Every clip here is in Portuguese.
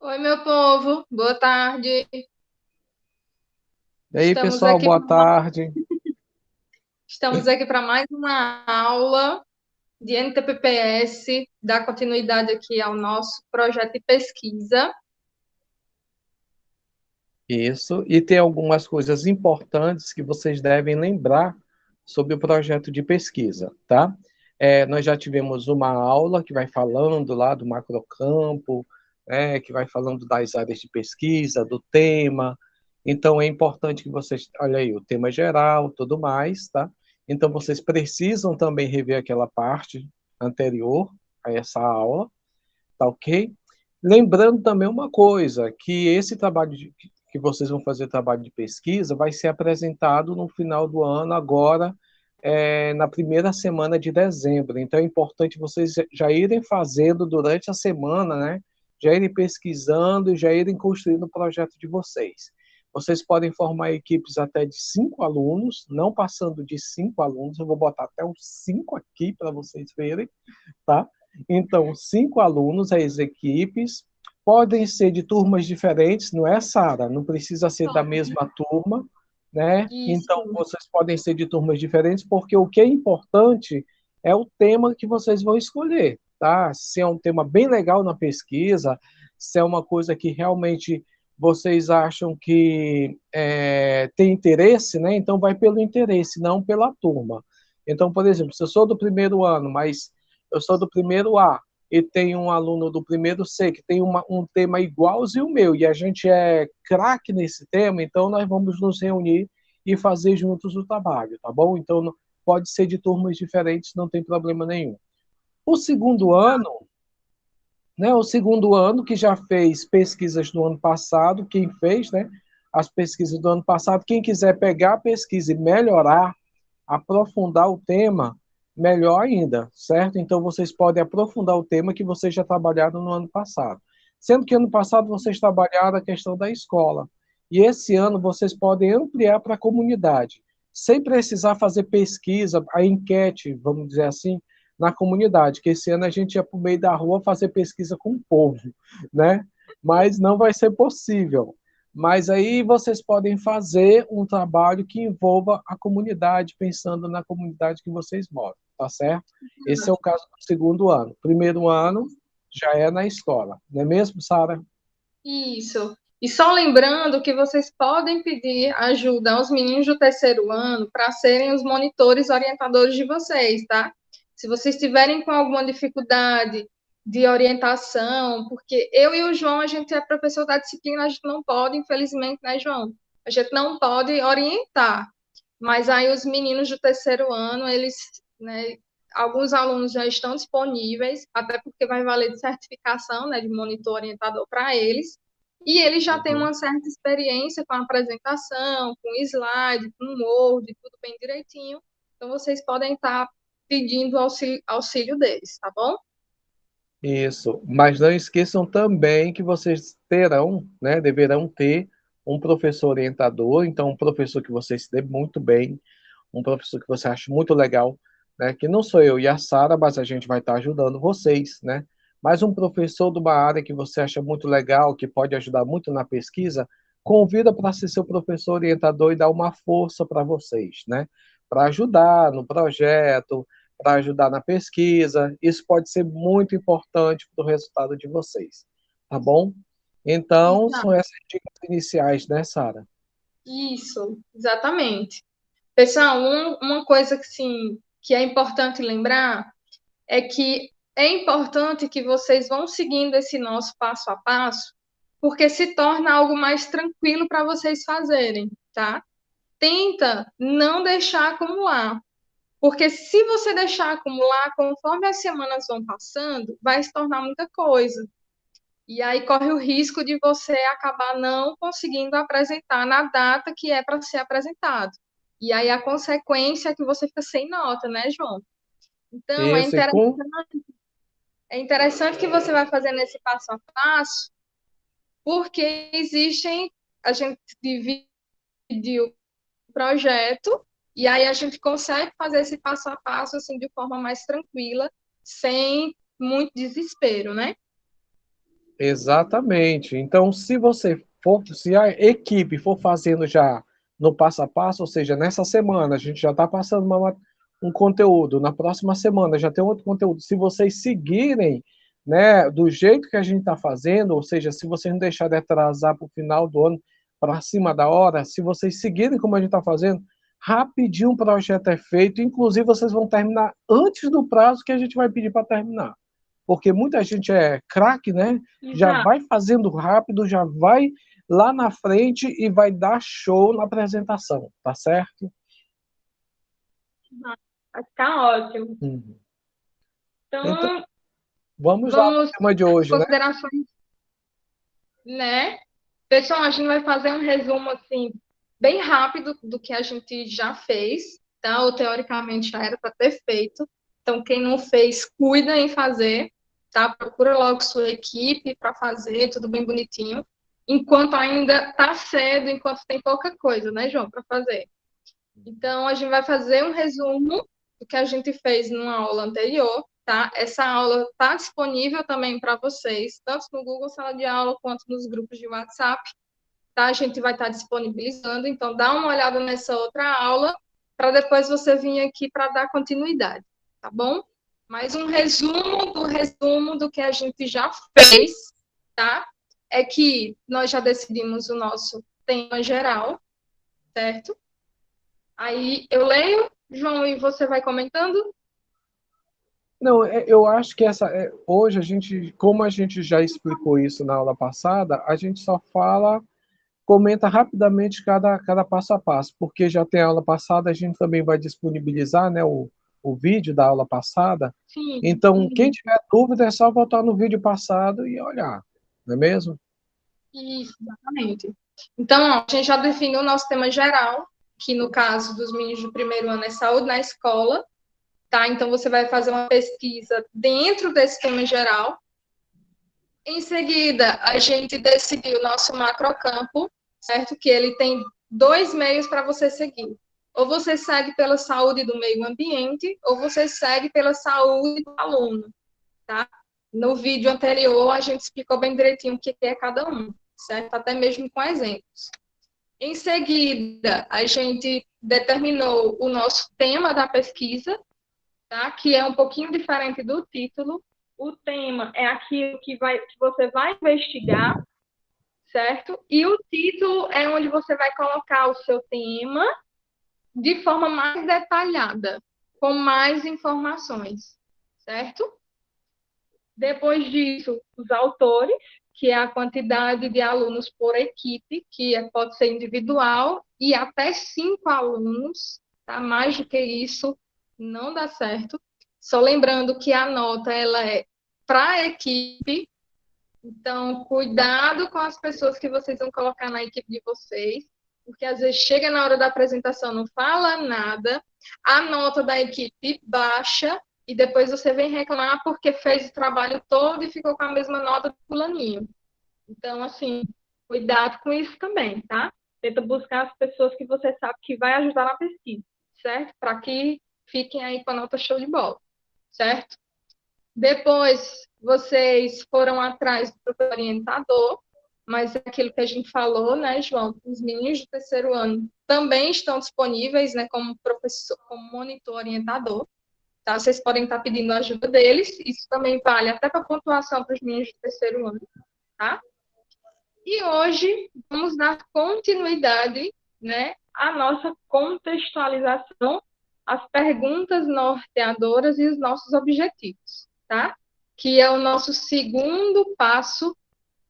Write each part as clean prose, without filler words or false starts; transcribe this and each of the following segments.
Oi, meu povo, boa tarde. E aí, Estamos pessoal, aqui, boa tarde. estamos aqui para mais uma aula de NTPPS, dar continuidade aqui ao nosso projeto de pesquisa. Isso, e tem algumas coisas importantes que vocês devem lembrar sobre o projeto de pesquisa, tá? Nós já tivemos uma aula que vai falando lá do macrocampo, que vai falando das áreas de pesquisa, do tema. Então, é importante que vocês, olha aí, o tema geral, tudo mais, tá? Então, vocês precisam também rever aquela parte anterior a essa aula, tá ok? Lembrando também uma coisa, que esse que vocês vão fazer trabalho de pesquisa vai ser apresentado no final do ano, agora, na primeira semana de dezembro. Então é importante vocês já irem fazendo durante a semana, né? Já irem pesquisando e já irem construindo o projeto de vocês. Vocês podem formar equipes até de 5 alunos, não passando de 5 alunos. Eu vou botar até uns 5 aqui para vocês verem, tá? Então, 5 alunos, as equipes, podem ser de turmas diferentes, não é, Sara? Não precisa ser da mesma turma, né? Então, Isso. vocês podem ser de turmas diferentes, porque o que é importante é o tema que vocês vão escolher, tá? Se é um tema bem legal na pesquisa, se é uma coisa que realmente vocês acham que tem interesse, né? Então, vai pelo interesse, não pela turma. Então, por exemplo, se eu sou do primeiro ano, mas eu sou do primeiro A e tem um aluno do primeiro C que tem um tema igualzinho o meu e a gente é craque nesse tema, então nós vamos nos reunir e fazer juntos o trabalho, tá bom? Então pode ser de turmas diferentes, não tem problema nenhum. O segundo ano, né? O segundo ano que já fez pesquisas do ano passado, quem fez, né? As pesquisas do ano passado, quem quiser pegar a pesquisa e melhorar, aprofundar o tema, melhor ainda, certo? Então vocês podem aprofundar o tema que vocês já trabalharam no ano passado. Sendo que ano passado vocês trabalharam a questão da escola. E esse ano vocês podem ampliar para a comunidade, sem precisar fazer pesquisa, a enquete, vamos dizer assim, na comunidade, que esse ano a gente ia para o meio da rua fazer pesquisa com o povo, né? Mas não vai ser possível. Mas aí vocês podem fazer um trabalho que envolva a comunidade, pensando na comunidade que vocês moram, tá certo? Esse é o caso do segundo ano. Primeiro ano já é na escola, não é mesmo, Sara? Isso. E só lembrando que vocês podem pedir ajuda aos meninos do terceiro ano para serem os monitores orientadores de vocês, tá? Se vocês tiverem com alguma dificuldade de orientação, porque eu e o João, a gente é professor da disciplina, a gente não pode, infelizmente, né, João? A gente não pode orientar. Mas aí os meninos do terceiro ano, eles, né, alguns alunos já estão disponíveis, até porque vai valer de certificação, né, de monitor orientador para eles. E ele já tem Uhum. uma certa experiência com a apresentação, com slide, com Word, tudo bem direitinho. Então, vocês podem estar pedindo auxílio deles, tá bom? Isso. Mas não esqueçam também que vocês terão, né, deverão ter um professor orientador, então um professor que você se dê muito bem, um professor que você acha muito legal, né? Que não sou eu e a Sara, mas a gente vai estar ajudando vocês, né? Mas um professor de uma área que você acha muito legal, que pode ajudar muito na pesquisa, convida para ser seu professor orientador e dar uma força para vocês, né? Para ajudar no projeto, para ajudar na pesquisa. Isso pode ser muito importante para o resultado de vocês, tá bom? Então, são Exato. essas dicas iniciais, né, Sara? Isso, exatamente. Pessoal, uma coisa que, sim, que é importante lembrar é que é importante que vocês vão seguindo esse nosso passo a passo, porque se torna algo mais tranquilo para vocês fazerem, tá? Tenta não deixar acumular, porque se você deixar acumular, conforme as semanas vão passando, vai se tornar muita coisa. E aí corre o risco de você acabar não conseguindo apresentar na data que é para ser apresentado. E aí a consequência é que você fica sem nota, né, João? Então, Isso, e com é interessante que você vai fazendo esse passo a passo, porque existem, a gente divide o projeto e aí a gente consegue fazer esse passo a passo assim de forma mais tranquila, sem muito desespero, né? Exatamente. Então, se você for, se a equipe for fazendo já no passo a passo, ou seja, nessa semana a gente já está passando um conteúdo, na próxima semana já tem outro conteúdo. Se vocês seguirem, né, do jeito que a gente está fazendo, ou seja, se vocês não deixarem de atrasar para o final do ano, para cima da hora, se vocês seguirem como a gente está fazendo, rapidinho o projeto é feito, inclusive vocês vão terminar antes do prazo que a gente vai pedir para terminar. Porque muita gente é craque, né? Já Exato. vai fazendo rápido, já vai lá na frente e vai dar show na apresentação, tá certo? Vai ficar ótimo. Uhum. Então, Então, vamos lá vamos para o tema de às hoje, né? considerações, né? Pessoal, a gente vai fazer um resumo assim bem rápido do que a gente já fez, tá? Ou teoricamente já era para ter feito. Então, quem não fez, cuida em fazer, tá? Procura logo sua equipe para fazer, tudo bem bonitinho. Enquanto ainda tá cedo, enquanto tem pouca coisa, né, João, para fazer. Então, a gente vai fazer um resumo do que a gente fez numa aula anterior, tá? Essa aula está disponível também para vocês, tanto no Google Sala de Aula quanto nos grupos de WhatsApp, tá? A gente vai estar disponibilizando, então dá uma olhada nessa outra aula para depois você vir aqui para dar continuidade, tá bom? Mais um resumo do que a gente já fez, tá? É que nós já decidimos o nosso tema geral, certo? Aí eu leio, João, e você vai comentando? Não, eu acho que hoje a gente, como a gente já explicou isso na aula passada, a gente só comenta rapidamente cada passo a passo, porque já tem a aula passada, a gente também vai disponibilizar, né, o vídeo da aula passada. Sim, Então, quem tiver dúvida é só voltar no vídeo passado e olhar, não é mesmo? isso, exatamente. Então, ó, a gente já definiu o nosso tema geral, que no caso dos meninos do primeiro ano é saúde na escola, tá? Então, você vai fazer uma pesquisa dentro desse tema geral. Em seguida, a gente decidiu o nosso macrocampo, certo? Que ele tem dois meios para você seguir. Ou você segue pela saúde do meio ambiente, ou você segue pela saúde do aluno, tá? No vídeo anterior, a gente explicou bem direitinho o que é cada um, certo? Até mesmo com exemplos. Em seguida, a gente determinou o nosso tema da pesquisa, tá? Que é um pouquinho diferente do título. O tema é aquilo que você vai investigar, certo? E o título é onde você vai colocar o seu tema de forma mais detalhada, com mais informações, certo? Depois disso, os autores, que é a quantidade de alunos por equipe, pode ser individual, e até 5 alunos, tá? Mais do que isso, não dá certo. Só lembrando que a nota ela é para a equipe, então cuidado com as pessoas que vocês vão colocar na equipe de vocês, porque às vezes chega na hora da apresentação, não fala nada, a nota da equipe baixa e depois você vem reclamar porque fez o trabalho todo e ficou com a mesma nota do fulaninho. Então, assim, cuidado com isso também, tá? Tenta buscar as pessoas que você sabe que vai ajudar na pesquisa, certo? Para que fiquem aí com a nota show de bola, certo? Depois, vocês foram atrás do professor orientador, mas é aquilo que a gente falou, né, João? Os meninos do terceiro ano também estão disponíveis, né, como professor, como monitor orientador. Tá? Vocês podem estar pedindo a ajuda deles. Isso também vale até para pontuação para os meninos do terceiro ano, tá? E hoje vamos dar continuidade, né, à nossa contextualização, às perguntas norteadoras e os nossos objetivos, tá? Que é o nosso segundo passo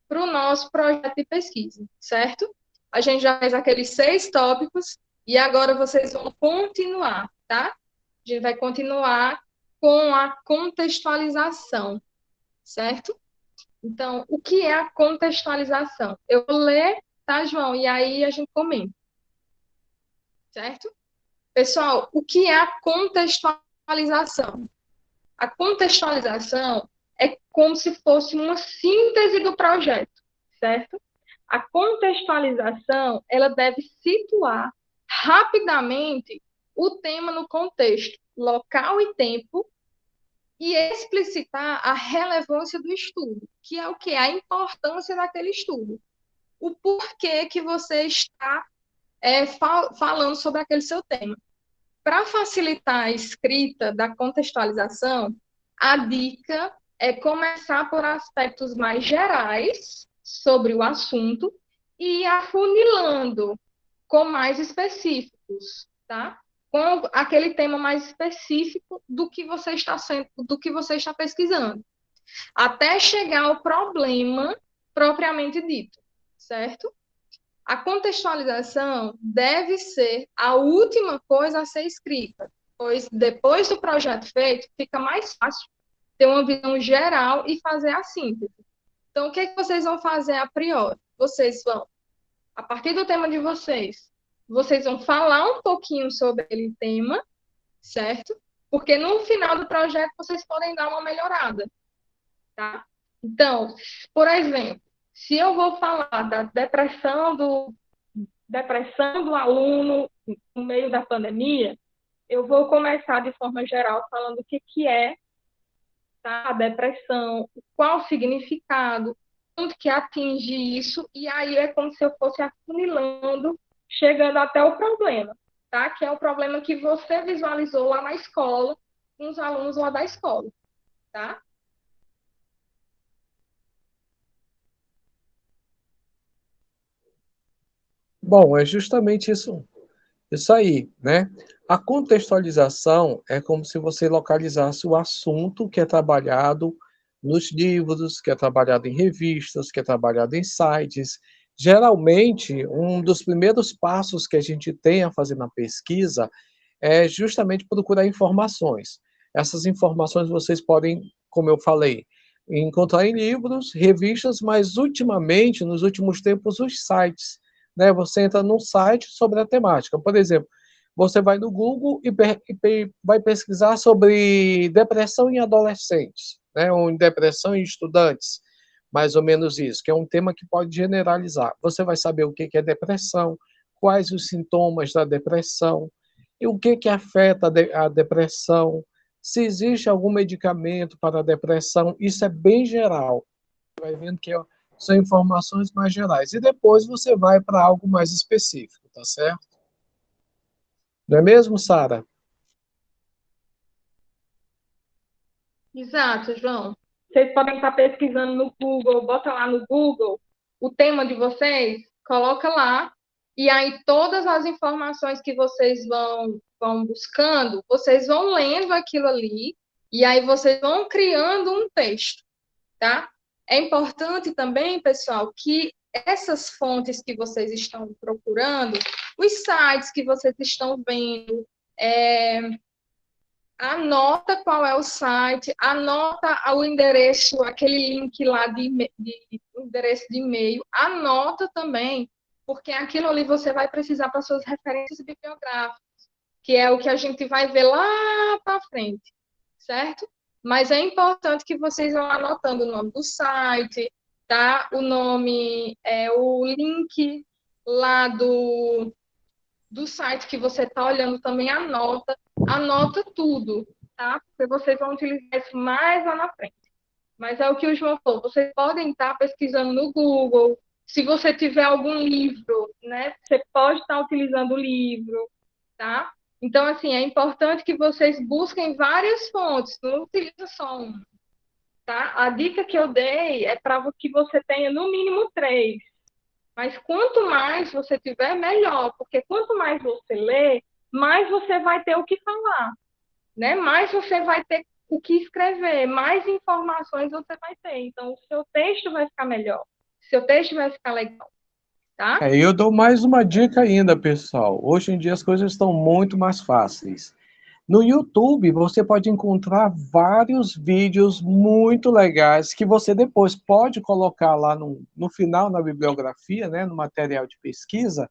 para o nosso projeto de pesquisa, certo? A gente já fez aqueles 6 tópicos e agora vocês vão continuar, tá? A gente vai continuar com a contextualização, certo? Então, o que é a contextualização? Eu vou ler, tá, João? E aí a gente comenta, certo? Pessoal, o que é a contextualização? A contextualização é como se fosse uma síntese do projeto, certo? A contextualização, ela deve situar rapidamente o tema no contexto, local e tempo, e explicitar a relevância do estudo, que é o que? A importância daquele estudo. O porquê que você está falando sobre aquele seu tema. Para facilitar a escrita da contextualização, a dica é começar por aspectos mais gerais sobre o assunto e ir afunilando com mais específicos, tá? Com aquele tema mais específico do que você está pesquisando, até chegar ao problema propriamente dito, certo? A contextualização deve ser a última coisa a ser escrita, pois depois do projeto feito, fica mais fácil ter uma visão geral e fazer a síntese. Então, o que é que vocês vão fazer a priori? Vocês vão, a partir do tema de vocês vão falar um pouquinho sobre aquele tema, certo? Porque no final do projeto vocês podem dar uma melhorada, tá? Então, por exemplo, se eu vou falar da depressão do aluno no meio da pandemia, eu vou começar de forma geral falando o que é, tá, a depressão, qual o significado, onde que atinge isso, e aí é como se eu fosse afunilando, chegando até o problema, tá? Que é o problema que você visualizou lá na escola, com os alunos lá da escola, tá? Bom, é justamente isso aí, né? A contextualização é como se você localizasse o assunto que é trabalhado nos livros, que é trabalhado em revistas, que é trabalhado em sites. Geralmente, um dos primeiros passos que a gente tem a fazer na pesquisa é justamente procurar informações. Essas informações vocês podem, como eu falei, encontrar em livros, revistas, mas ultimamente, nos últimos tempos, os sites, né? Você entra num site sobre a temática. Por exemplo, você vai no Google e vai pesquisar sobre depressão em adolescentes, né? Ou em depressão em estudantes, mais ou menos isso, que é um tema que pode generalizar. Você vai saber o que é depressão, quais os sintomas da depressão, e o que afeta a depressão, se existe algum medicamento para a depressão, isso é bem geral. Você vai vendo que são informações mais gerais. E depois você vai para algo mais específico, tá certo? Não é mesmo, Sara? Exato, João. Vocês podem estar pesquisando no Google, bota lá no Google o tema de vocês, coloca lá, e aí todas as informações que vocês vão buscando, vocês vão lendo aquilo ali, e aí vocês vão criando um texto, tá? É importante também, pessoal, que essas fontes que vocês estão procurando, os sites que vocês estão vendo, anota qual é o site, anota o endereço, aquele link lá de endereço de e-mail, anota também, porque aquilo ali você vai precisar para suas referências bibliográficas, que é o que a gente vai ver lá para frente, certo? Mas é importante que vocês vão anotando o nome do site, tá? O nome, o link lá do site que você está olhando também anota tudo, tá? Porque vocês vão utilizar isso mais lá na frente. Mas é o que o João falou, vocês podem estar pesquisando no Google, se você tiver algum livro, né, você pode estar utilizando o livro, tá? Então, assim, é importante que vocês busquem várias fontes, não utiliza só uma, tá? A dica que eu dei é para que você tenha no mínimo 3. Mas quanto mais você tiver, melhor, porque quanto mais você lê, mais você vai ter o que falar, né? Mais você vai ter o que escrever, mais informações você vai ter. Então, o seu texto vai ficar melhor, o seu texto vai ficar legal, tá? Eu dou mais uma dica ainda, pessoal. Hoje em dia as coisas estão muito mais fáceis. No YouTube, você pode encontrar vários vídeos muito legais que você depois pode colocar lá no final, na bibliografia, né, no material de pesquisa,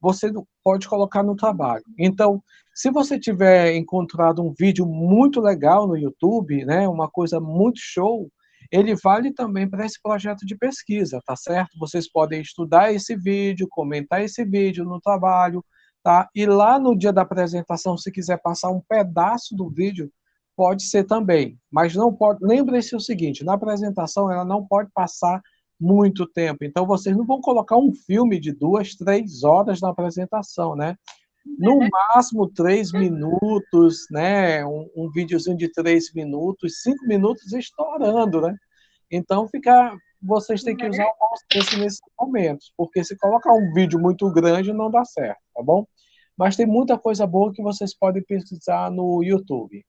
você pode colocar no trabalho. Então, se você tiver encontrado um vídeo muito legal no YouTube, né, uma coisa muito show, ele vale também para esse projeto de pesquisa, tá certo? Vocês podem estudar esse vídeo, comentar esse vídeo no trabalho, tá? E lá no dia da apresentação, se quiser passar um pedaço do vídeo Pode ser também, mas não pode. Lembre-se o seguinte: na apresentação ela não pode passar muito tempo. Então vocês não vão colocar um filme de 2, 3 horas na apresentação, né? No máximo 3 minutos, né? Um videozinho de 3 minutos, 5 minutos estourando, né? Então vocês têm que usar o bom senso nesses momentos, porque se colocar um vídeo muito grande não dá certo, tá bom? Mas tem muita coisa boa que vocês podem pesquisar no YouTube.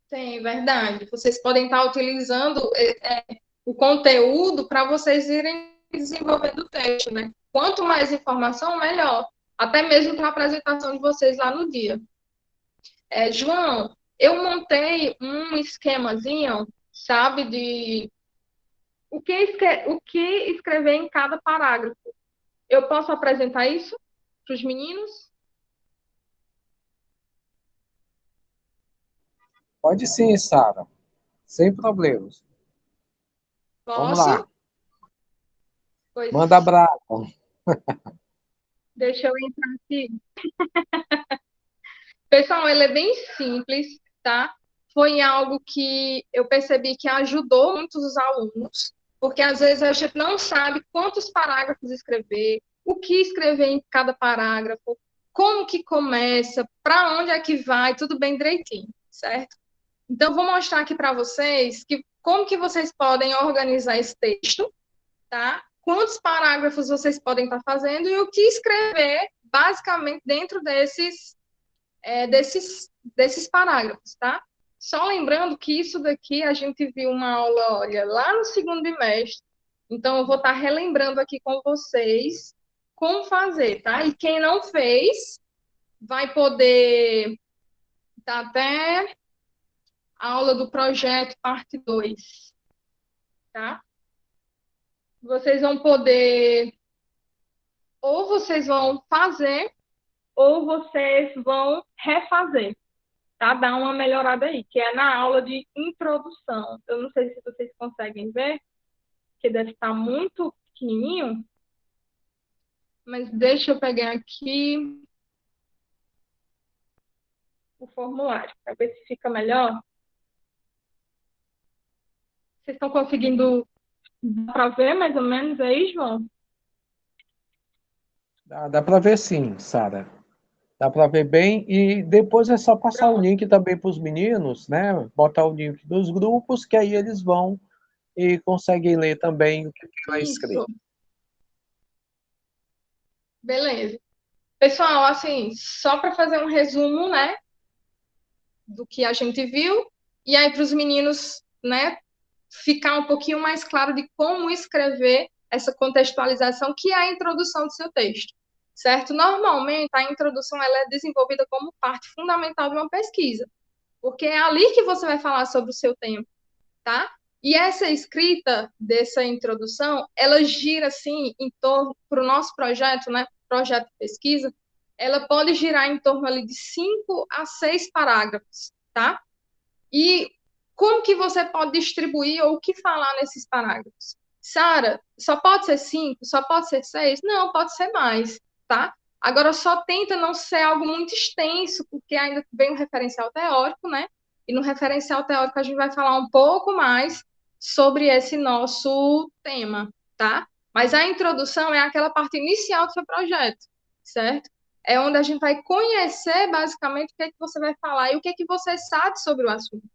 Sim, verdade. Vocês podem estar utilizando o conteúdo para vocês irem desenvolvendo o texto, né? Quanto mais informação, melhor. Até mesmo para a apresentação de vocês lá no dia. João, eu montei um esquemazinho, sabe, de o que escrever em cada parágrafo. Eu posso apresentar isso para os meninos? Pode sim, Sara, sem problemas. Vamos lá, Posso? manda Pois brava. deixa eu entrar aqui. Pessoal, ele é bem simples, tá? Foi algo que eu percebi que ajudou muitos os alunos, porque às vezes a gente não sabe quantos parágrafos escrever, o que escrever em cada parágrafo, como que começa, para onde é que vai, tudo bem direitinho, certo? Então, vou mostrar aqui para vocês como que vocês podem organizar esse texto, tá? Quantos parágrafos vocês podem estar fazendo e o que escrever, basicamente, dentro desses parágrafos, tá? Só lembrando que isso daqui a gente viu uma aula, olha, lá no segundo bimestre. Então, eu vou estar relembrando aqui com vocês como fazer, tá? E quem não fez, vai poder dar até a aula do projeto, parte 2, tá? Vocês vão poder, ou vocês vão fazer, ou vocês vão refazer. Tá? Dá uma melhorada aí, que é na aula de introdução. Eu não sei se vocês conseguem ver, que deve estar muito pequenininho, mas deixa eu pegar aqui o formulário, para ver se fica melhor. Vocês estão conseguindo para ver mais ou menos aí, João? Dá para ver sim, Sara. Dá para ver bem. E depois é só passar o Pronto. link também para os meninos, né? Botar o link dos grupos, que aí eles vão e conseguem ler também o que está escrito. Isso, beleza. Pessoal, assim, só para fazer um resumo, né, do que a gente viu, e aí para os meninos, né, ficar um pouquinho mais claro de como escrever essa contextualização, que é a introdução do seu texto, certo? Normalmente, a introdução ela é desenvolvida como parte fundamental de uma pesquisa, porque é ali que você vai falar sobre o seu tema, tá? E essa escrita dessa introdução, ela gira, assim, em torno, para o nosso projeto, né, projeto de pesquisa, ela pode girar em torno ali de 5 a 6 parágrafos, tá? E como que você pode distribuir ou o que falar nesses parágrafos? Sara, só pode ser 5? Só pode ser 6? Não, pode ser mais, tá? Agora, só tenta não ser algo muito extenso, porque ainda vem um referencial teórico, né? E no referencial teórico a gente vai falar um pouco mais sobre esse nosso tema, tá? Mas a introdução é aquela parte inicial do seu projeto, certo? É onde a gente vai conhecer basicamente o que é que você vai falar e o que é que você sabe sobre o assunto,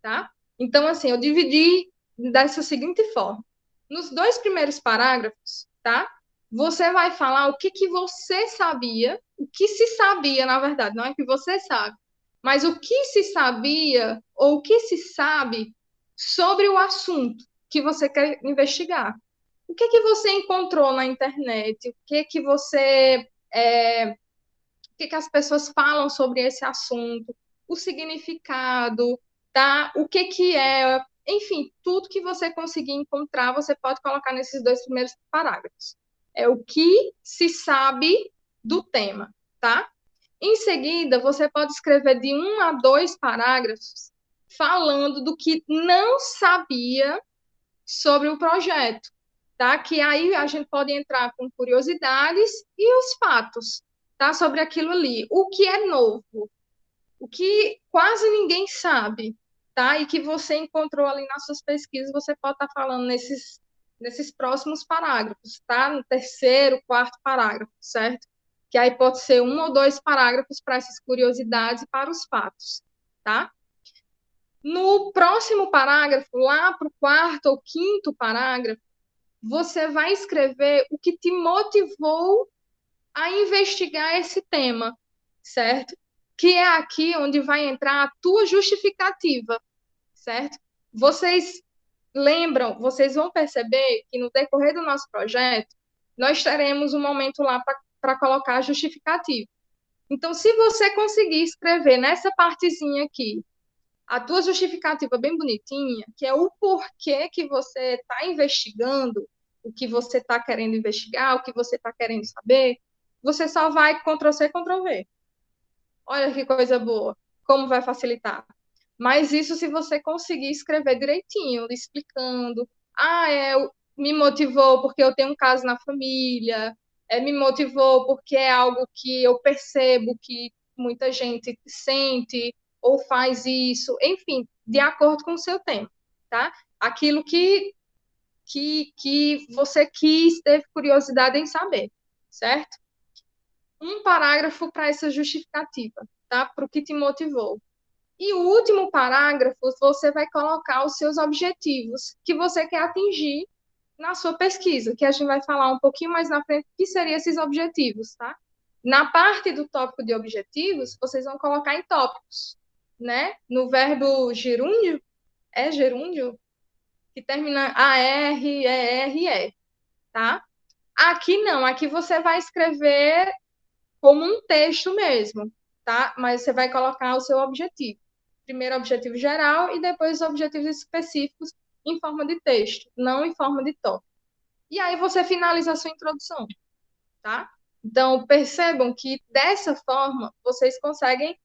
tá? Então, assim, eu dividi dessa seguinte forma. Nos 2 primeiros parágrafos, tá? Você vai falar o que que você sabia, o que se sabia, na verdade, não é que você sabe, mas o que se sabia ou o que se sabe sobre o assunto que você quer investigar. O que que você encontrou na internet? O que que você o que que as pessoas falam sobre esse assunto, o significado, tá? O que que é, enfim, tudo que você conseguir encontrar, você pode colocar nesses 2 primeiros parágrafos. É o que se sabe do tema, tá? Em seguida, você pode escrever de 1 a 2 parágrafos falando do que não sabia sobre o projeto, tá? Que aí a gente pode entrar com curiosidades e os fatos, tá? Sobre aquilo ali. O que é novo? o que quase ninguém sabe, tá? E que você encontrou ali nas suas pesquisas, você pode estar falando nesses próximos parágrafos, tá? No terceiro, quarto parágrafo, certo? Que aí pode ser 1 ou 2 parágrafos para essas curiosidades e para os fatos, tá? No próximo parágrafo, lá para o quarto ou quinto parágrafo, você vai escrever o que te motivou a investigar esse tema, certo? Que é aqui onde vai entrar a tua justificativa, certo? Vocês lembram, vocês vão perceber que no decorrer do nosso projeto, nós teremos um momento lá para colocar a justificativa. Então, se você conseguir escrever nessa partezinha aqui, a tua justificativa bem bonitinha, que é o porquê que você está investigando, o que você está querendo investigar, o que você está querendo saber, você só vai Ctrl+C, Ctrl+V. Olha que coisa boa, como vai facilitar. Mas isso se você conseguir escrever direitinho, explicando. Me motivou porque eu tenho um caso na família, me motivou porque é algo que eu percebo que muita gente sente ou faz isso, enfim, de acordo com o seu tema, tá? Aquilo que você quis, teve curiosidade em saber, certo? Um parágrafo para essa justificativa, tá? Para o que te motivou. E o último parágrafo, você vai colocar os seus objetivos que você quer atingir na sua pesquisa, que a gente vai falar um pouquinho mais na frente, que seriam esses objetivos, tá? Na parte do tópico de objetivos, vocês vão colocar em tópicos, né? No verbo gerúndio, é gerúndio, que termina A-R-E-R-E, tá? Aqui não, aqui você vai escrever como um texto mesmo, tá? Mas você vai colocar o seu objetivo. Primeiro objetivo geral e depois os objetivos específicos em forma de texto, não em forma de tópico. E aí você finaliza a sua introdução, tá? Então, percebam que dessa forma vocês conseguem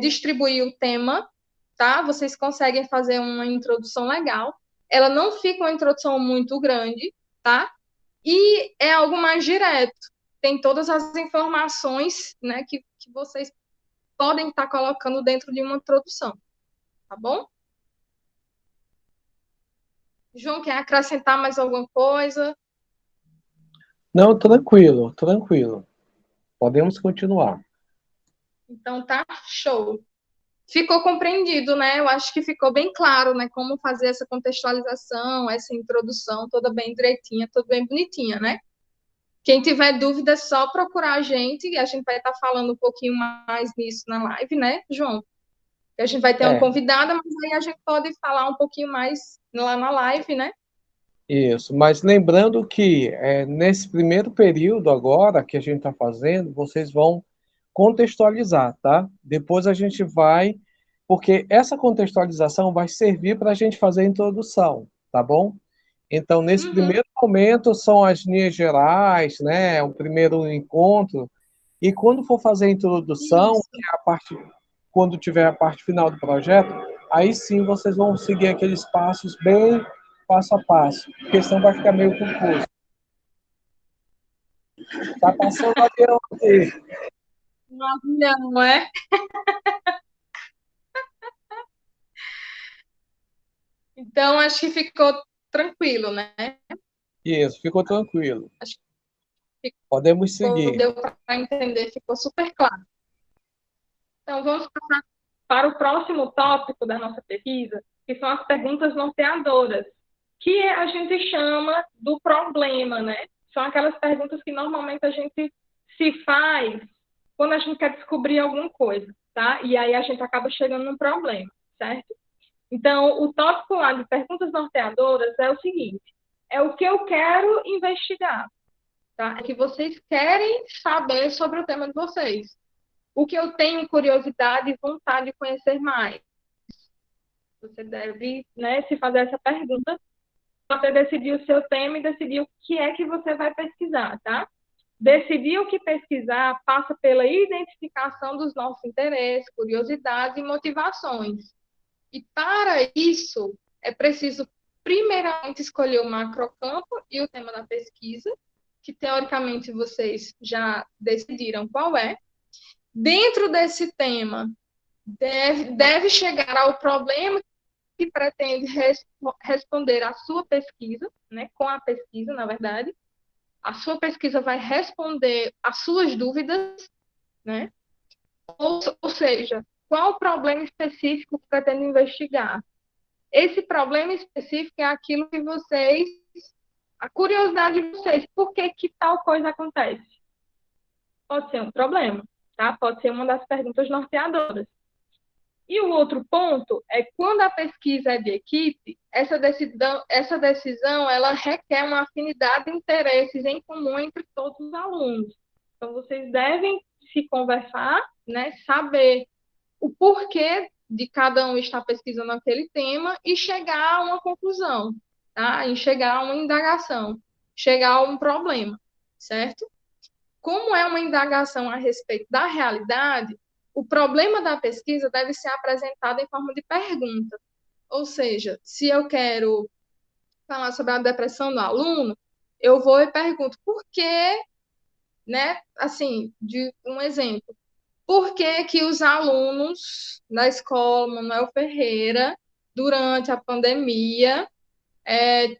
distribuir o tema, tá? Vocês conseguem fazer uma introdução legal. Ela não fica uma introdução muito grande, tá? E é algo mais direto. Tem todas as informações, né, que vocês podem estar colocando dentro de uma introdução, tá bom? João, quer acrescentar mais alguma coisa? Não, tranquilo, tranquilo. Podemos continuar. Então tá, show. Ficou compreendido, né? Eu acho que ficou bem claro, né? Como fazer essa contextualização, essa introdução toda bem direitinha, toda bem bonitinha, né? Quem tiver dúvida, é só procurar a gente, e a gente vai estar falando um pouquinho mais nisso na live, né, João? A gente vai ter uma É, convidada, mas aí a gente pode falar um pouquinho mais lá na live, né? isso. Mas lembrando que nesse primeiro período agora que a gente está fazendo, vocês vão contextualizar, tá? Depois a gente vai, porque essa contextualização vai servir para a gente fazer a introdução, tá bom? Então, nesse Uhum. primeiro momento, são as linhas gerais, né? O primeiro encontro. E quando for fazer a introdução, Isso. que é a parte, quando tiver a parte final do projeto, aí sim vocês vão seguir aqueles passos bem passo a passo, porque senão vai ficar meio confuso. Tá passando o avião aqui. Um avião, não é? Então, acho que ficou tranquilo, né? Isso, ficou tranquilo. Acho que Podemos seguir. deu para entender, ficou super claro. Então, vamos passar para o próximo tópico da nossa pesquisa, que são as perguntas norteadoras, que a gente chama do problema, né? São aquelas perguntas que normalmente a gente se faz quando a gente quer descobrir alguma coisa, tá? E aí a gente acaba chegando num problema, certo? Então, o tópico lá de perguntas norteadoras é o seguinte: é o que eu quero investigar, tá? É o que vocês querem saber sobre o tema de vocês. O que eu tenho curiosidade e vontade de conhecer mais. Você deve, né, se fazer essa pergunta, você decidir o seu tema e decidir o que é que você vai pesquisar, tá? Decidir o que pesquisar passa pela identificação dos nossos interesses, curiosidades e motivações. E para isso, é preciso, primeiramente, escolher o macrocampo e o tema da pesquisa, que teoricamente vocês já decidiram qual é. Dentro desse tema, deve chegar ao problema que pretende responder à sua pesquisa, né, com a pesquisa, na verdade. A sua pesquisa vai responder às suas dúvidas, né? Ou seja, qual o problema específico que pretende investigar? Esse problema específico é aquilo que vocês, a curiosidade de vocês, por que que tal coisa acontece? Pode ser um problema, tá? Pode ser uma das perguntas norteadoras. E o outro ponto é quando a pesquisa é de equipe, essa decisão ela requer uma afinidade de interesses em comum entre todos os alunos. Então, vocês devem se conversar, né, saber o porquê de cada um estar pesquisando aquele tema e chegar a uma conclusão, tá? E chegar a uma indagação, chegar a um problema, certo? Como é uma indagação a respeito da realidade, o problema da pesquisa deve ser apresentado em forma de pergunta. Ou seja, se eu quero falar sobre a depressão do aluno, eu vou e pergunto por que, né? Assim, de um exemplo, por que que os alunos da escola Manuel Ferreira, durante a pandemia,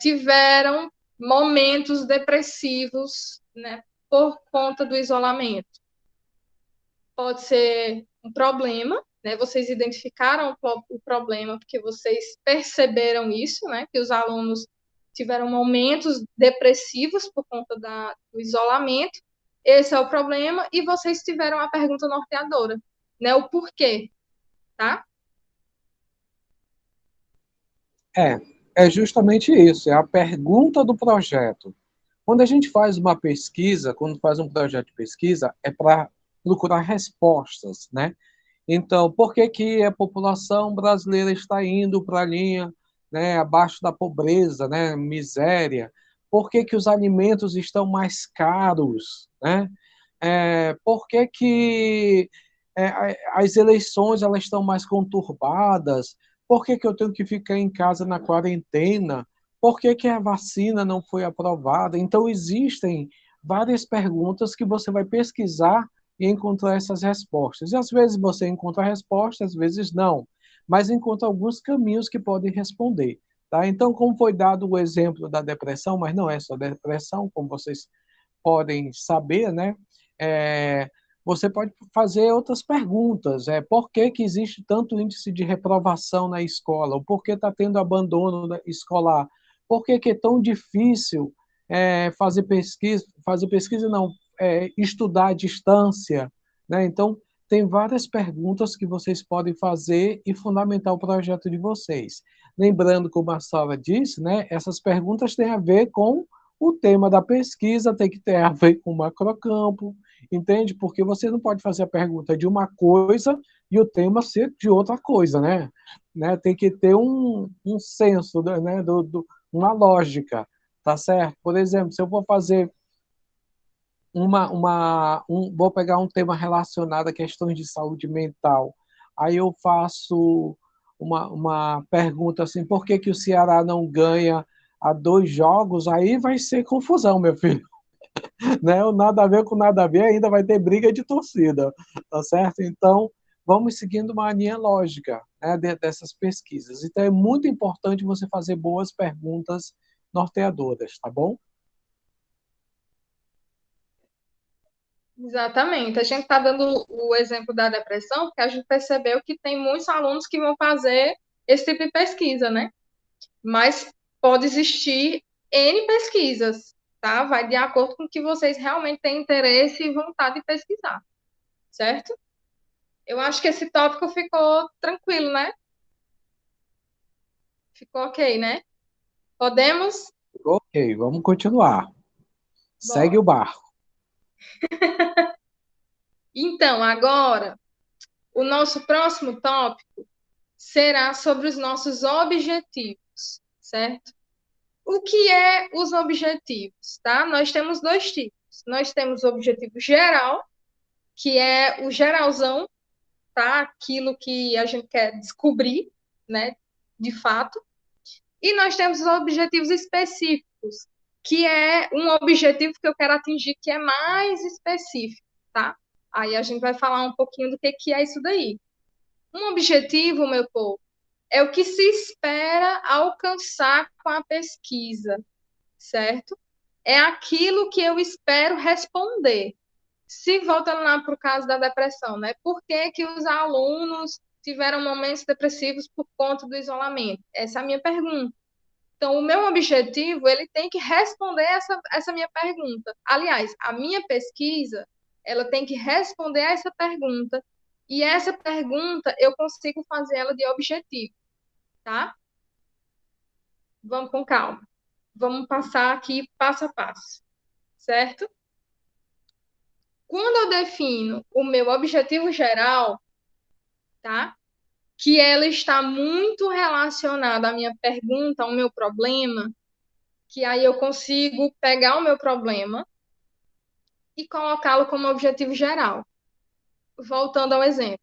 tiveram momentos depressivos, né, por conta do isolamento? Pode ser um problema, né? Vocês identificaram o problema porque vocês perceberam isso, né? Que os alunos tiveram momentos depressivos por conta do isolamento. Esse é o problema, e vocês tiveram a pergunta norteadora, né? O porquê, tá? É, é justamente isso, é a pergunta do projeto. Quando a gente faz uma pesquisa, quando faz um projeto de pesquisa, é para procurar respostas, né? Então, por que que a população brasileira está indo para a linha, né, abaixo da pobreza, né, miséria? Por que que os alimentos estão mais caros, né? Por que que as eleições elas estão mais conturbadas? Por que que eu tenho que ficar em casa na quarentena? Por que que a vacina não foi aprovada? Então, existem várias perguntas que você vai pesquisar e encontrar essas respostas. E às vezes você encontra a resposta, às vezes não, mas encontra alguns caminhos que podem responder. Tá? Então, como foi dado o exemplo da depressão, mas não é só depressão, como vocês podem saber, né? É, você pode fazer outras perguntas. Por que que existe tanto índice de reprovação na escola? Por que está tendo abandono escolar? Por que que é tão difícil fazer pesquisa não, estudar à distância? Né? Então, tem várias perguntas que vocês podem fazer e fundamentar o projeto de vocês. Lembrando, como a Sara disse, né, essas perguntas têm a ver com o tema da pesquisa, tem que ter a ver com o macrocampo, entende? Porque você não pode fazer a pergunta de uma coisa e o tema ser de outra coisa, né? Tem que ter um senso, né? Uma lógica, tá certo? Por exemplo, se eu vou fazer vou pegar um tema relacionado a questões de saúde mental, aí eu faço uma pergunta assim, por que que o Ceará não ganha a 2 jogos? Aí vai ser confusão, meu filho. Né? O nada a ver com nada a ver, ainda vai ter briga de torcida, tá certo? Então, vamos seguindo uma linha lógica, né, dessas pesquisas. Então, é muito importante você fazer boas perguntas norteadoras, tá bom? Exatamente. A gente está dando o exemplo da depressão porque a gente percebeu que tem muitos alunos que vão fazer esse tipo de pesquisa, né? Mas pode existir N pesquisas, tá? Vai de acordo com o que vocês realmente têm interesse e vontade de pesquisar, certo? Eu acho que esse tópico ficou tranquilo, né? Ficou ok, né? Podemos? Ok, vamos continuar. Segue Bora. o barco. Então, agora, o nosso próximo tópico será sobre os nossos objetivos, certo? O que é os objetivos, tá? Nós temos dois tipos. Nós temos o objetivo geral, que é o geralzão, tá? Aquilo que a gente quer descobrir, né? De fato. E nós temos os objetivos específicos, que é um objetivo que eu quero atingir que é mais específico, tá? Aí a gente vai falar um pouquinho do que é isso daí. Um objetivo, meu povo, é o que se espera alcançar com a pesquisa, certo? É aquilo que eu espero responder. Se voltando lá para o caso da depressão, né? Por que que os alunos tiveram momentos depressivos por conta do isolamento? Essa é a minha pergunta. Então, o meu objetivo, ele tem que responder essa minha pergunta. Aliás, a minha pesquisa, ela tem que responder a essa pergunta, e essa pergunta eu consigo fazer ela de objetivo, tá? Vamos com calma. Vamos passar aqui passo a passo, certo? Quando eu defino o meu objetivo geral, tá? Que ela está muito relacionada à minha pergunta, ao meu problema, que aí eu consigo pegar o meu problema e colocá-lo como objetivo geral. Voltando ao exemplo,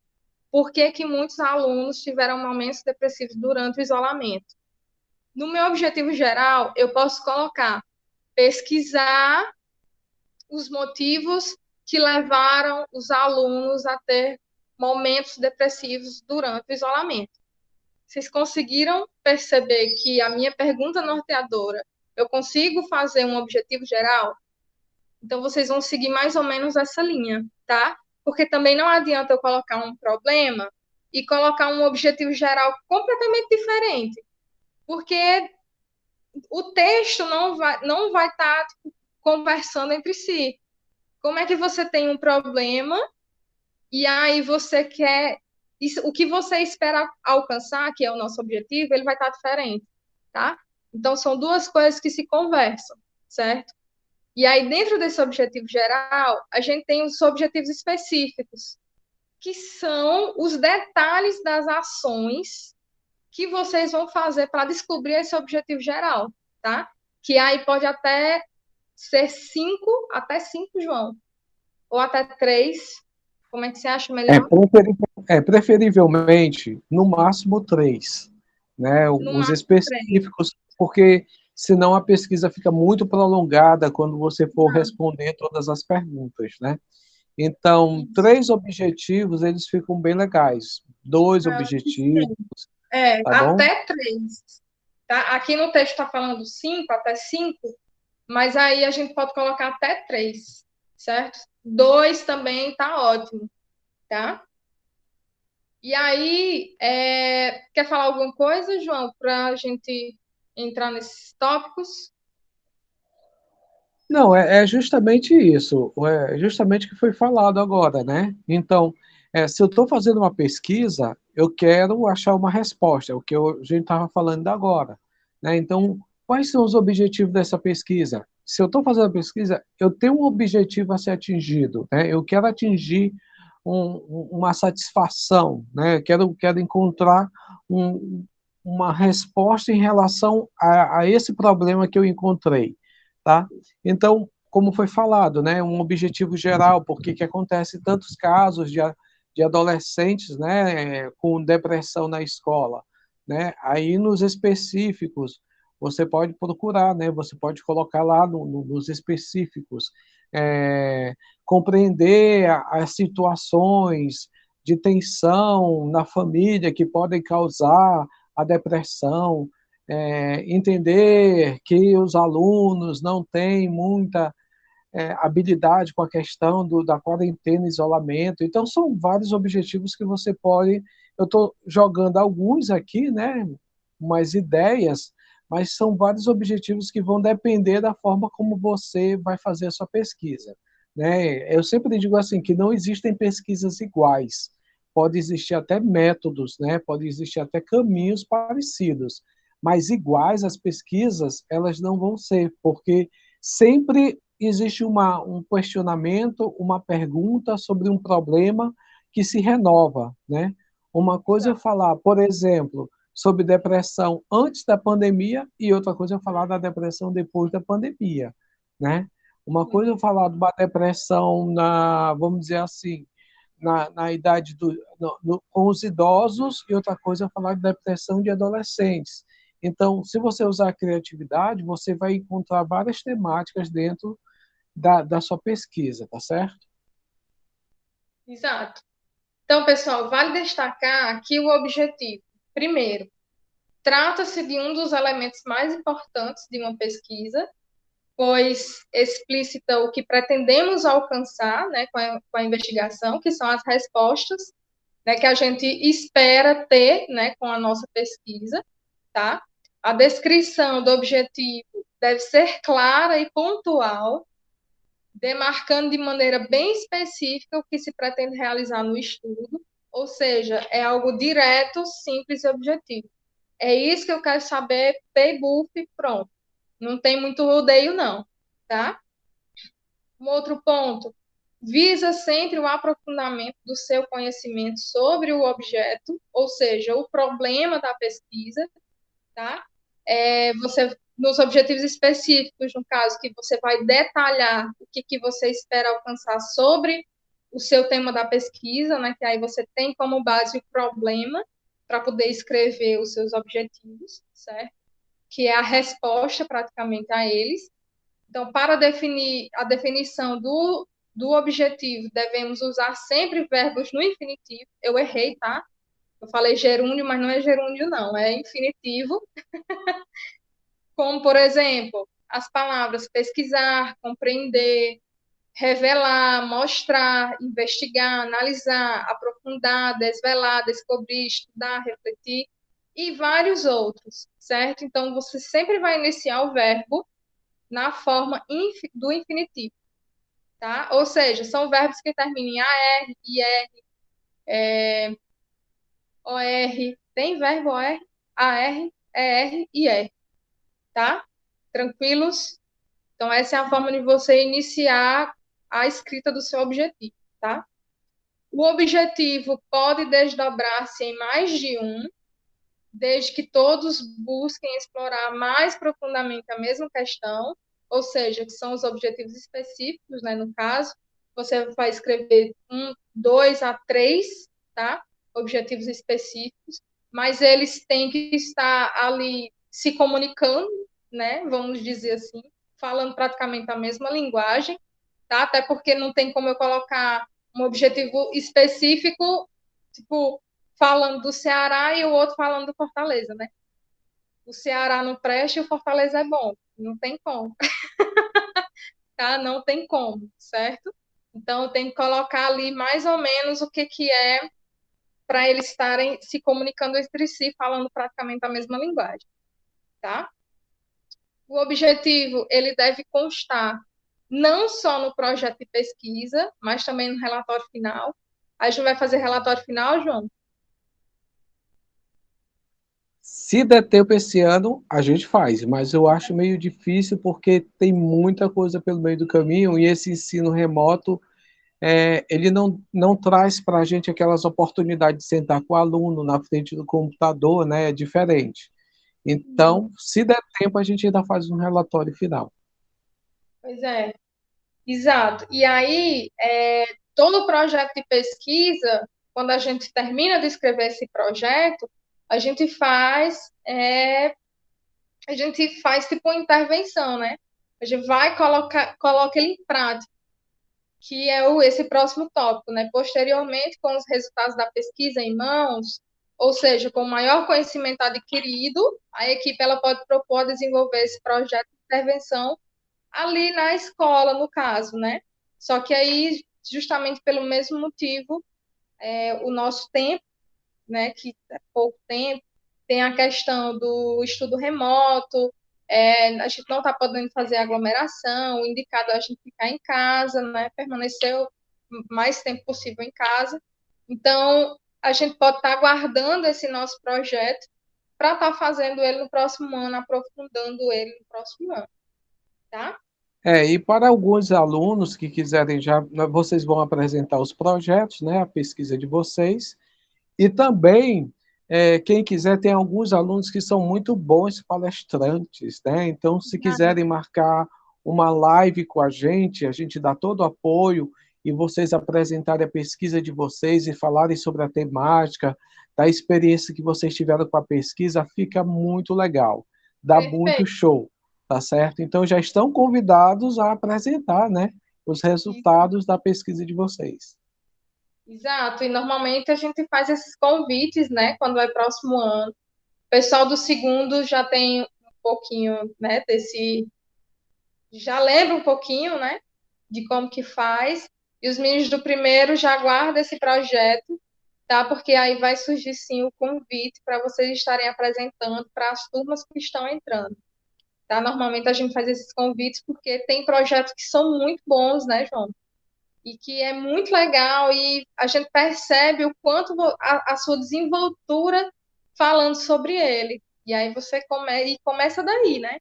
por que que muitos alunos tiveram momentos depressivos durante o isolamento? No meu objetivo geral, eu posso colocar pesquisar os motivos que levaram os alunos a ter momentos depressivos durante o isolamento. Vocês conseguiram perceber que a minha pergunta norteadora, eu consigo fazer um objetivo geral? Então, vocês vão seguir mais ou menos essa linha, tá? Porque também não adianta eu colocar um problema e colocar um objetivo geral completamente diferente, porque o texto não vai estar conversando entre si. Como é que você tem um problema e aí você quer isso, o que você espera alcançar, que é o nosso objetivo, ele vai estar diferente, tá? Então são duas coisas que se conversam, certo? E aí dentro desse objetivo geral, a gente tem os objetivos específicos, que são os detalhes das ações que vocês vão fazer para descobrir esse objetivo geral, tá? Que aí pode até ser até cinco, João, ou até três. Como é que você acha É, melhor? preferivelmente, no máximo três, né? No Os máximo três. específicos, porque senão a pesquisa fica muito prolongada quando você for Não, responder todas as perguntas, né? Então, isso. três objetivos, eles ficam bem legais. Dois Ah, objetivos, tá bom? até três. Tá? Aqui no texto está falando cinco, até cinco, mas aí a gente pode colocar até três, certo? Dois também está ótimo, tá? E aí, quer falar alguma coisa, João, para a gente entrar nesses tópicos? Não, é justamente isso, é justamente o que foi falado agora, né? Então, se eu estou fazendo uma pesquisa, eu quero achar uma resposta, é o que a gente estava falando agora, né? Então, quais são os objetivos dessa pesquisa? Se eu estou fazendo a pesquisa, eu tenho um objetivo a ser atingido, né? Eu quero atingir uma satisfação, né? Eu quero encontrar um, uma resposta em relação a esse problema que eu encontrei, tá? Então, como foi falado, né, um objetivo geral, porque que acontece tantos casos de adolescentes, né, com depressão na escola, né? Aí nos específicos você pode procurar, né? Você pode colocar lá nos específicos, compreender as situações de tensão na família que podem causar a depressão, entender que os alunos não têm muita habilidade com a questão da quarentena, isolamento. Então, são vários objetivos que você pode. Eu estou jogando alguns aqui, né? Umas ideias, mas são vários objetivos que vão depender da forma como você vai fazer a sua pesquisa, né? Eu sempre digo assim que não existem pesquisas iguais. Pode existir até métodos, né? Pode existir até caminhos parecidos, mas iguais as pesquisas elas não vão ser, porque sempre existe um questionamento, uma pergunta sobre um problema que se renova, né? Uma coisa é eu falar, por exemplo, sobre depressão antes da pandemia e outra coisa é eu falar da depressão depois da pandemia, né? Uma coisa é eu falar de uma depressão vamos dizer assim, na idade com os idosos e outra coisa é falar de depressão de adolescentes. Então, se você usar a criatividade, você vai encontrar várias temáticas dentro da sua pesquisa, tá certo? Exato. Então, pessoal, vale destacar que o objetivo, primeiro, trata-se de um dos elementos mais importantes de uma pesquisa, pois explícita o que pretendemos alcançar, né, com a investigação, que são as respostas, né, que a gente espera ter, né, com a nossa pesquisa, tá? A descrição do objetivo deve ser clara e pontual, demarcando de maneira bem específica o que se pretende realizar no estudo, ou seja, é algo direto, simples e objetivo. É isso que eu quero saber, paybuff, pronto. Não tem muito rodeio, não, tá? Um outro ponto, visa sempre o aprofundamento do seu conhecimento sobre o objeto, ou seja, o problema da pesquisa, tá? Você, nos objetivos específicos, no caso, que você vai detalhar o que você espera alcançar sobre o seu tema da pesquisa, né? Que aí você tem como base o problema para poder escrever os seus objetivos, certo? Que é a resposta praticamente a eles. Então, para definir a definição do objetivo, devemos usar sempre verbos no infinitivo. Eu errei, tá? Eu falei gerúndio, mas não é gerúndio, não, é infinitivo. Como, por exemplo, as palavras pesquisar, compreender, revelar, mostrar, investigar, analisar, aprofundar, desvelar, descobrir, estudar, refletir e vários outros, certo? Então, você sempre vai iniciar o verbo na forma do infinitivo, tá? Ou seja, são verbos que terminam em AR, IR, OR, tem verbo OR, AR, ER e R, tá? Tranquilos? Então, essa é a forma de você iniciar a escrita do seu objetivo, tá? O objetivo pode desdobrar-se em mais de um, desde que todos busquem explorar mais profundamente a mesma questão, ou seja, que são os objetivos específicos, né? No caso, você vai escrever 1, 2 a 3, tá? Objetivos específicos, mas eles têm que estar ali se comunicando, né? Vamos dizer assim, falando praticamente a mesma linguagem, tá? Até porque não tem como eu colocar um objetivo específico, tipo, falando do Ceará e o outro falando do Fortaleza, né? O Ceará não presta e o Fortaleza é bom. Não tem como, tá? Não tem como, certo? Então, tem que colocar ali mais ou menos o que é para eles estarem se comunicando entre si, falando praticamente a mesma linguagem, tá? O objetivo, ele deve constar não só no projeto de pesquisa, mas também no relatório final. A gente vai fazer relatório final, João? Se der tempo esse ano, a gente faz, mas eu acho meio difícil porque tem muita coisa pelo meio do caminho e esse ensino remoto, ele não traz para a gente aquelas oportunidades de sentar com o aluno na frente do computador, né? É diferente. Então, se der tempo, a gente ainda faz um relatório final. Pois é, exato. E aí, todo projeto de pesquisa, quando a gente termina de escrever esse projeto, a gente faz, tipo uma intervenção, né? A gente vai coloca ele em prática, que é esse próximo tópico, né? Posteriormente, com os resultados da pesquisa em mãos, ou seja, com maior conhecimento adquirido, a equipe ela pode propor desenvolver esse projeto de intervenção ali na escola, no caso, né? Só que aí, justamente pelo mesmo motivo, o nosso tempo, né, que é pouco tempo, tem a questão do estudo remoto, a gente não está podendo fazer aglomeração, o indicado é a gente ficar em casa, né, permanecer o mais tempo possível em casa. Então, a gente pode estar guardando esse nosso projeto para estar fazendo ele no próximo ano, aprofundando ele no próximo ano, tá? E para alguns alunos que quiserem já, vocês vão apresentar os projetos, né, a pesquisa de vocês, e também, quem quiser, tem alguns alunos que são muito bons palestrantes, né? Então, se quiserem marcar uma live com a gente dá todo o apoio e vocês apresentarem a pesquisa de vocês e falarem sobre a temática, da experiência que vocês tiveram com a pesquisa, fica muito legal, dá muito Perfeito. show, tá certo? Então, já estão convidados a apresentar, né, os resultados da pesquisa de vocês. Exato, e normalmente a gente faz esses convites, né, quando é próximo ano. O pessoal do segundo já tem um pouquinho, né, já lembra um pouquinho, né, de como que faz, e os meninos do primeiro já guardam esse projeto, tá? Porque aí vai surgir sim o convite para vocês estarem apresentando para as turmas que estão entrando, tá? Normalmente a gente faz esses convites porque tem projetos que são muito bons, né, João? E que é muito legal e a gente percebe o quanto a sua desenvoltura falando sobre ele. E aí começa daí, né?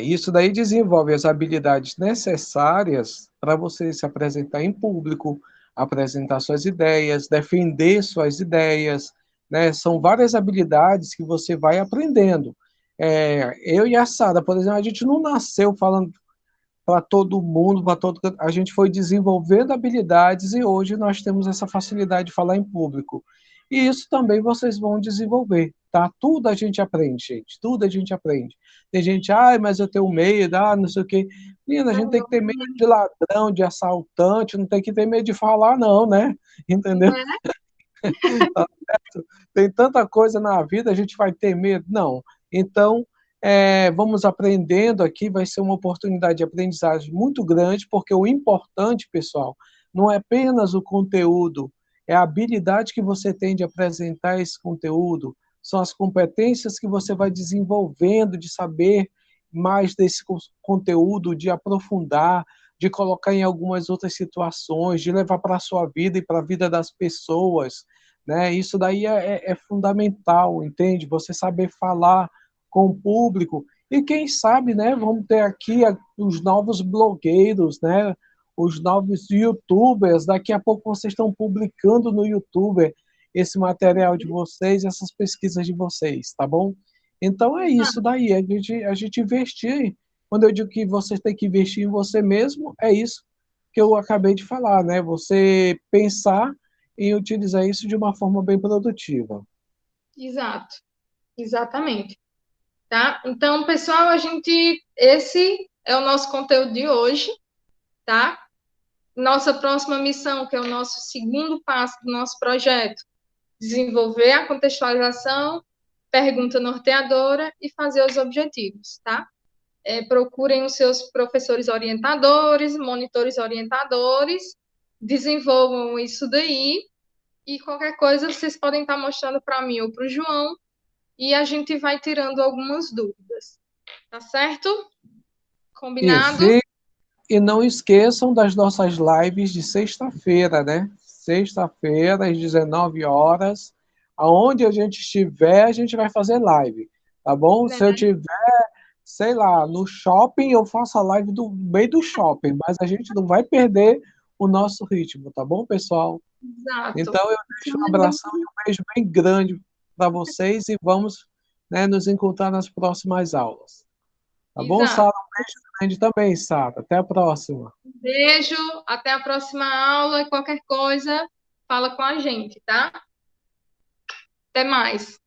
Isso daí desenvolve as habilidades necessárias para você se apresentar em público, apresentar suas ideias, defender suas ideias, né? São várias habilidades que você vai aprendendo. Eu e a Sara, por exemplo, a gente não nasceu falando para todo mundo, para todo, a gente foi desenvolvendo habilidades e hoje nós temos essa facilidade de falar em público. E isso também vocês vão desenvolver, tá? Tudo a gente aprende, gente, tudo a gente aprende. Tem gente, mas eu tenho medo, não sei o quê. Menina, a gente tem que ter medo de ladrão, de assaltante, não tem que ter medo de falar, não, né? Entendeu? Né? Tem tanta coisa na vida, a gente vai ter medo? Não. Então, vamos aprendendo aqui, vai ser uma oportunidade de aprendizagem muito grande, porque o importante, pessoal, não é apenas o conteúdo, é a habilidade que você tem de apresentar esse conteúdo, são as competências que você vai desenvolvendo de saber mais desse conteúdo, de aprofundar, de colocar em algumas outras situações, de levar para a sua vida e para a vida das pessoas, né? Isso daí é fundamental, entende? Você saber falar com o público e quem sabe, né? Vamos ter aqui os novos blogueiros, né? Os novos YouTubers. Daqui a pouco vocês estão publicando no YouTube esse material de vocês, essas pesquisas de vocês, tá bom? Então é isso daí, a gente investir. Quando eu digo que você tem que investir em você mesmo, é isso que eu acabei de falar, né? Você pensar e utilizar isso de uma forma bem produtiva. Exato, exatamente. Tá? Então, pessoal, esse é o nosso conteúdo de hoje, tá? Nossa próxima missão, que é o nosso segundo passo do nosso projeto, desenvolver a contextualização, pergunta norteadora e fazer os objetivos, tá? Procurem os seus professores orientadores, monitores orientadores, desenvolvam isso daí e qualquer coisa vocês podem estar mostrando para mim ou para o João e a gente vai tirando algumas dúvidas, tá certo? Isso. Combinado? E não esqueçam das nossas lives de sexta-feira, né? Sexta-feira, às 19 horas. Aonde a gente estiver, a gente vai fazer live, tá bom? Né? Se eu tiver, sei lá, no shopping, eu faço a live do meio do shopping, mas a gente não vai perder o nosso ritmo, tá bom, pessoal? Exato. Então, eu deixo um abração e um beijo bem grande para vocês e vamos, né, nos encontrar nas próximas aulas. Tá bom, Exato. Sara? Um beijo grande também, Sara. Até a próxima. Beijo, até a próxima aula e qualquer coisa, fala com a gente, tá? Até mais.